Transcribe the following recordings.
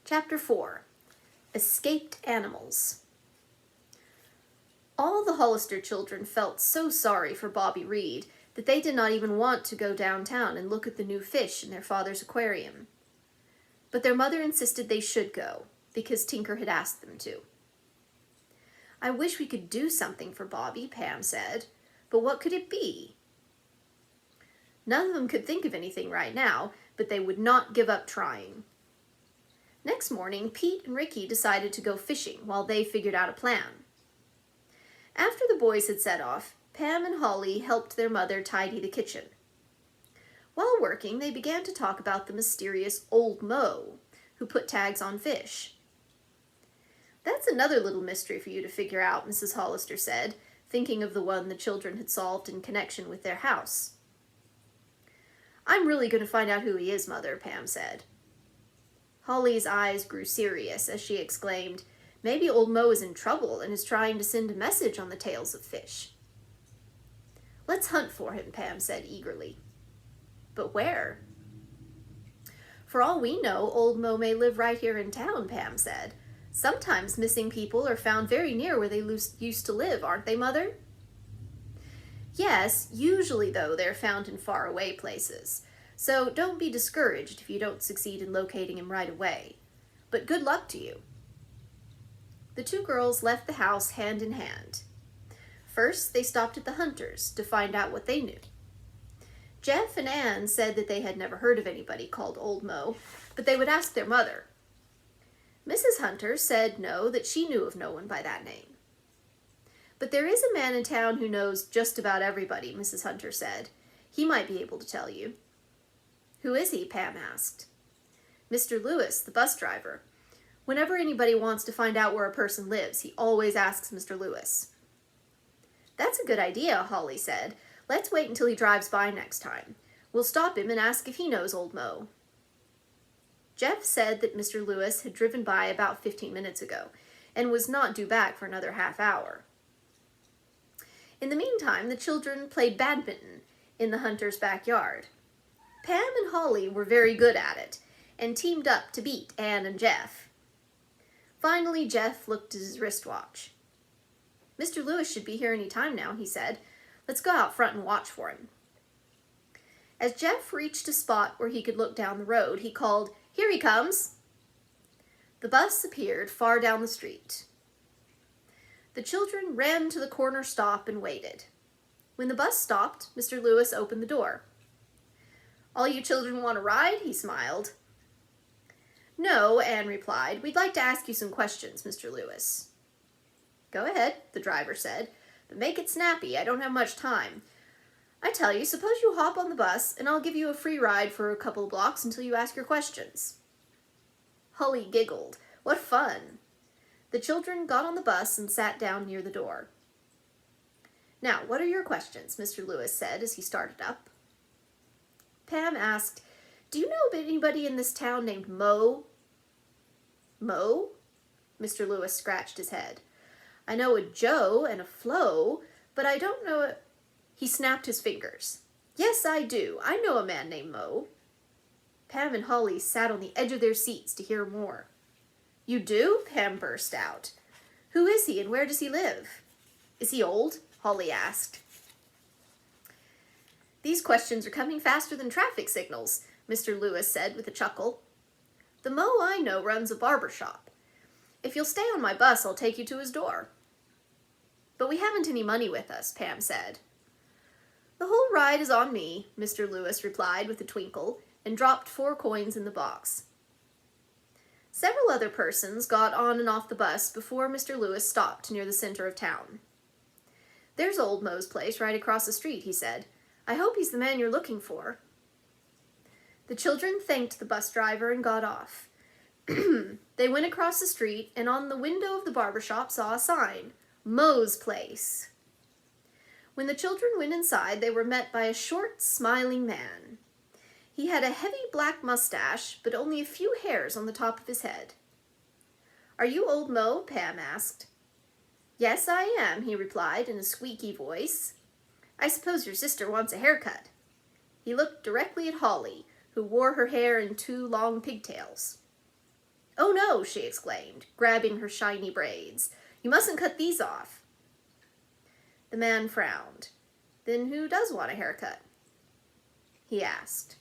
Chapter 4. Escaped Animals. All the Hollister children felt so sorry for Bobby Reed that they did not even want to go downtown and look at the new fish in their father's aquarium. But their mother insisted they should go, because Tinker had asked them to. "I wish we could do something for Bobby," Pam said, "but what could it be?" None of them could think of anything right now, but they would not give up trying. Next morning, Pete and Ricky decided to go fishing while they figured out a plan. After the boys had set off, Pam and Holly helped their mother tidy the kitchen. While working, they began to talk about the mysterious Old Mo, who put tags on fish. "That's another little mystery for you to figure out," Mrs. Hollister said, thinking of the one the children had solved in connection with their house. "I'm really going to find out who he is, Mother," Pam said. Holly's eyes grew serious as she exclaimed, "Maybe Old Mo is in trouble and is trying to send a message on the tails of fish." "Let's hunt for him," Pam said eagerly. "But where?" "For all we know, Old Mo may live right here in town," Pam said. "Sometimes missing people are found very near where they used to live, aren't they, Mother?" "Yes, usually, though, they're found in faraway places. So don't be discouraged if you don't succeed in locating him right away. But good luck to you." The two girls left the house hand in hand. First, they stopped at the Hunters to find out what they knew. Jeff and Anne said that they had never heard of anybody called Old Mo, but they would ask their mother. Mrs. Hunter said no, that she knew of no one by that name. "But there is a man in town who knows just about everybody," Mrs. Hunter said. "He might be able to tell you." "Who is he?" Pam asked. "Mr. Lewis, the bus driver. Whenever anybody wants to find out where a person lives, he always asks Mr. Lewis." "That's a good idea," Holly said. "Let's wait until he drives by next time. We'll stop him and ask if he knows Old Mo." Jeff said that Mr. Lewis had driven by about 15 minutes ago and was not due back for another half hour. In the meantime, the children played badminton in the Hunter's backyard. Pam and Holly were very good at it and teamed up to beat Anne and Jeff. Finally, Jeff looked at his wristwatch. "Mr. Lewis should be here any time now," he said. "Let's go out front and watch for him." As Jeff reached a spot where he could look down the road, he called, "Here he comes!" The bus appeared far down the street. The children ran to the corner stop and waited. When the bus stopped, Mr. Lewis opened the door. "All you children want a ride?" he smiled. "No," Anne replied. "We'd like to ask you some questions, Mr. Lewis." "Go ahead," the driver said, "but make it snappy. I don't have much time. I tell you, suppose you hop on the bus, and I'll give you a free ride for a couple of blocks until you ask your questions." Holly giggled. What fun! The children got on the bus and sat down near the door. "Now, what are your questions?" Mr. Lewis said as he started up. Pam asked, "Do you know of anybody in this town named Mo?" "Mo?" Mr. Lewis scratched his head. "I know a Joe and a Flo, but I don't know a—" He snapped his fingers. "Yes, I do. I know a man named Mo." Pam and Holly sat on the edge of their seats to hear more. "You do?" Pam burst out. "Who is he and where does he live?" "Is he old?" Holly asked. "These questions are coming faster than traffic signals," Mr. Lewis said with a chuckle. "The Mo I know runs a barber shop. If you'll stay on my bus, I'll take you to his door." "But we haven't any money with us," Pam said. "The whole ride is on me," Mr. Lewis replied with a twinkle, and dropped 4 coins in the box. Several other persons got on and off the bus before Mr. Lewis stopped near the center of town. "There's Old Mo's place right across the street," he said. "I hope he's the man you're looking for." The children thanked the bus driver and got off. They went across the street and on the window of the barber shop saw a sign, "Mo's Place." When the children went inside, they were met by a short, smiling man. He had a heavy black mustache, but only a few hairs on the top of his head. "Are you Old Mo?" Pam asked. "Yes, I am," he replied in a squeaky voice. "I suppose your sister wants a haircut." He looked directly at Holly, who wore her hair in 2 long pigtails. "Oh no," she exclaimed, grabbing her shiny braids. "You mustn't cut these off." The man frowned. "Then who does want a haircut?" he asked.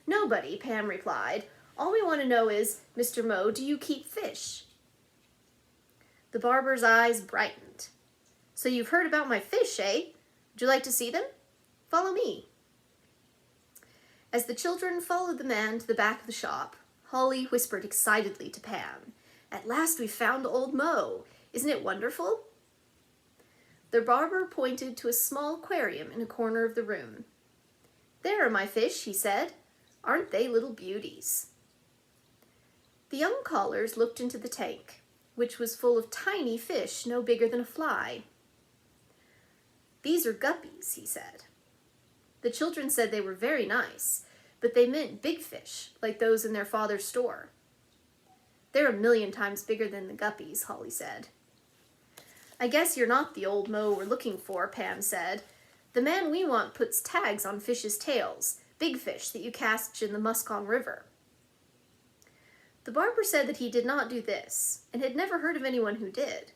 "Nobody," Pam replied. "All we want to know is, Mr. Moe, do you keep fish?" The barber's eyes brightened. "So you've heard about my fish, eh? Would you like to see them? Follow me." As the children followed the man to the back of the shop, Holly whispered excitedly to Pam, "At last we've found old Moe. Isn't it wonderful?" The barber pointed to a small aquarium in a corner of the room. "There are my fish," he said. "Aren't they little beauties?" The young callers looked into the tank, which was full of tiny fish no bigger than a fly. "These are guppies," he said. The children said they were very nice, but they meant big fish, like those in their father's store. "They're 1,000,000 times bigger than the guppies," Holly said. "I guess you're not the old Moe we're looking for," Pam said. "The man we want puts tags on fish's tails, big fish that you catch in the Muscong River." The barber said that he did not do this, and had never heard of anyone who did.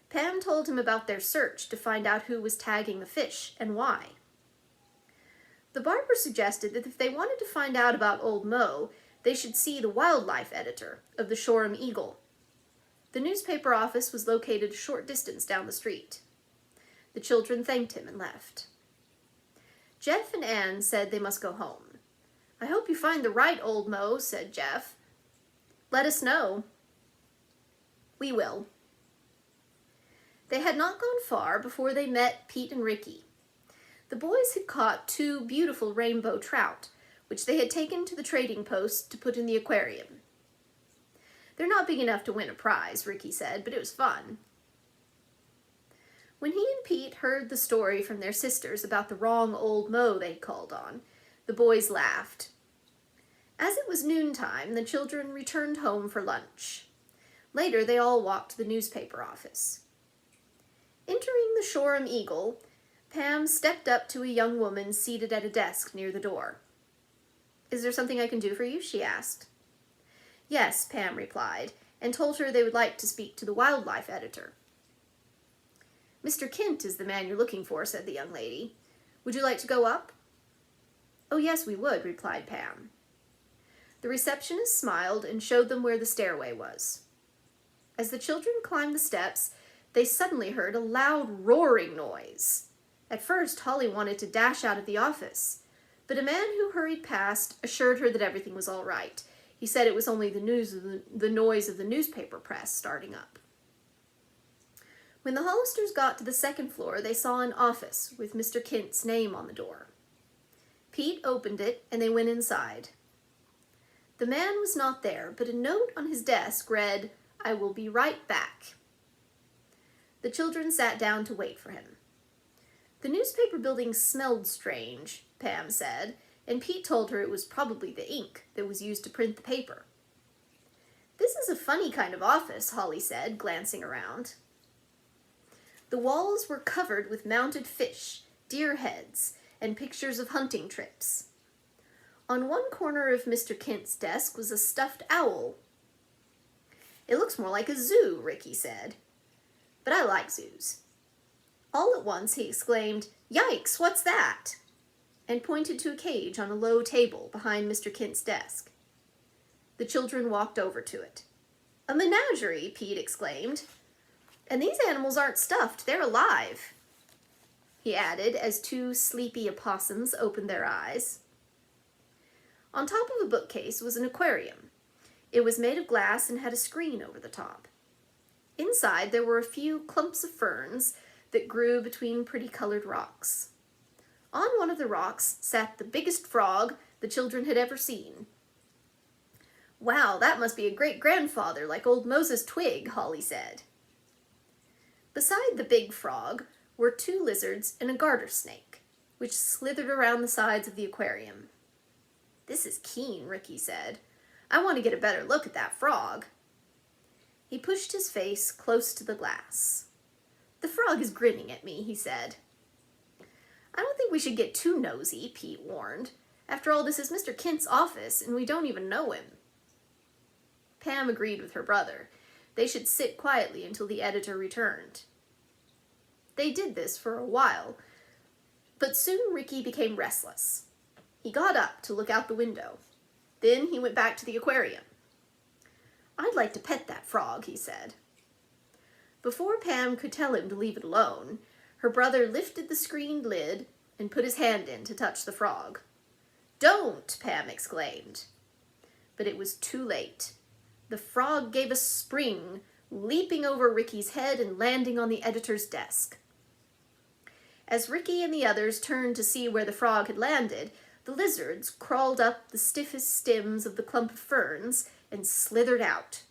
Pam told him about their search to find out who was tagging the fish and why. The barber suggested that if they wanted to find out about old Moe, they should see the wildlife editor of the Shoreham Eagle. The newspaper office was located a short distance down the street. The children thanked him and left. Jeff and Anne said they must go home. "I hope you find the right old Moe," said Jeff. "Let us know." "We will." They had not gone far before they met Pete and Ricky. The boys had caught 2 beautiful rainbow trout, which they had taken to the trading post to put in the aquarium. "They're not big enough to win a prize," Ricky said, "but it was fun." When he and Pete heard the story from their sisters about the wrong old Moe they'd called on, the boys laughed. As it was noontime, the children returned home for lunch. Later, they all walked to the newspaper office. Entering the Shoreham Eagle, Pam stepped up to a young woman seated at a desk near the door. "Is there something I can do for you?" she asked. "Yes," Pam replied, and told her they would like to speak to the wildlife editor. "Mr. Kent is the man you're looking for," said the young lady. "Would you like to go up?" "Oh, yes, we would," replied Pam. The receptionist smiled and showed them where the stairway was. As the children climbed the steps, they suddenly heard a loud roaring noise. At first, Holly wanted to dash out of the office, but a man who hurried past assured her that everything was all right. He said it was only the noise of the newspaper press starting up. When the Hollisters got to the second floor, they saw an office with Mr. Kent's name on the door. Pete opened it, and they went inside. The man was not there, but a note on his desk read, "I will be right back." The children sat down to wait for him. The newspaper building smelled strange, Pam said, and Pete told her it was probably the ink that was used to print the paper. "This is a funny kind of office," Holly said, glancing around. The walls were covered with mounted fish, deer heads, and pictures of hunting trips. On one corner of Mr. Kent's desk was a stuffed owl. "It looks more like a zoo," Ricky said. "But I like zoos." All at once he exclaimed, "Yikes, what's that?" and pointed to a cage on a low table behind Mr. Kent's desk. The children walked over to it. "A menagerie," Pete exclaimed. "And these animals aren't stuffed, they're alive," he added as 2 sleepy opossums opened their eyes. On top of a bookcase was an aquarium. It was made of glass and had a screen over the top. Inside there were a few clumps of ferns that grew between pretty colored rocks. On one of the rocks sat the biggest frog the children had ever seen. "Wow, that must be a great-grandfather like old Moses Twig," Holly said. Beside the big frog were 2 lizards and a garter snake, which slithered around the sides of the aquarium. "This is keen," Ricky said. "I want to get a better look at that frog." He pushed his face close to the glass. "The frog is grinning at me," he said. "I don't think we should get too nosy," Pete warned. "After all, this is Mr. Kent's office, and we don't even know him." Pam agreed with her brother. They should sit quietly until the editor returned. They did this for a while, but soon Ricky became restless. He got up to look out the window. Then he went back to the aquarium. "I'd like to pet that frog," he said. Before Pam could tell him to leave it alone, her brother lifted the screened lid and put his hand in to touch the frog. "Don't!" Pam exclaimed. But it was too late. The frog gave a spring, leaping over Ricky's head and landing on the editor's desk. As Ricky and the others turned to see where the frog had landed, the lizards crawled up the stiffest stems of the clump of ferns and slithered out.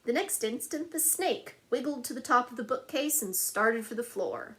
The next instant, the snake wiggled to the top of the bookcase and started for the floor.